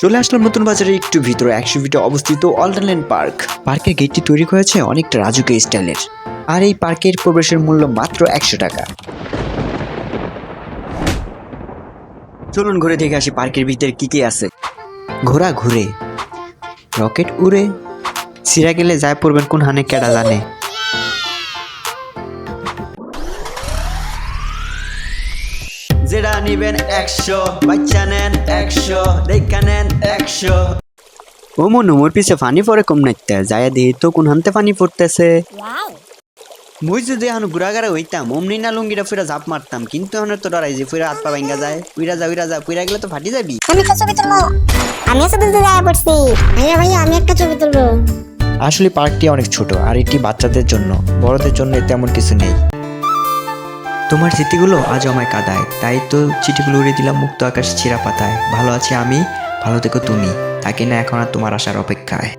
চলে আসলাম নতুন বাজারে একটু ভিতরে 100 ফিটে অবস্থিত ওয়ান্ডারল্যান্ড পার্ক। পার্কের গেটটি তৈরি হয়েছে অনেকটা রাজুকে স্টাইলের, আর এই পার্কের প্রবেশের মূল্য মাত্র 100 টাকা। চলুন ঘুরে দেখে আসি পার্কের ভিতরে কি কি আছে। ঘোড়া ঘুরে, রকেট উড়ে, সিরা গেলে যায় পড়বেন কোন হানে কেডা জানে। যেটা নিবেন 100, বাচ্চা নেন 100, দেখা নেন 100। ও মনু, মোর পিছে ফানি পরে কম নাইতে যায় দেহি তো কোন হানতে ফানি পড়তেছে। মুই যদি এখন ঘুরাঘারা হইতাম অমনি না লুঙ্গিটা ফিরা ঝাপ মারতাম, কিন্তু এখন তো ডরাই যে ফিরা হাত পা ভাঙ্গা যায়, উইরা যা পুইরা গেলে তো ফাটি যাবি। আমি একটা ছবি তুলবো, আমিও ছবি তুলতে যায় পড়ছি। ভাইয়া আমি একটা ছবি তুলবো। আসলে পার্কটি অনেক ছোট, আর এটি বাচ্চাদের জন্য, বড়দের জন্য তেমন কিছু নেই। তোমার স্মৃতিগুলো আজ আমায় কাঁদায়, তাই তো চিঠিগুলো উড়িয়ে দিলাম মুক্ত আকাশ ছিঁড়া পাতায়। ভালো আছি আমি, ভালো থেকো তুমি, থাকি না এখন আর তোমার আসার অপেক্ষায়।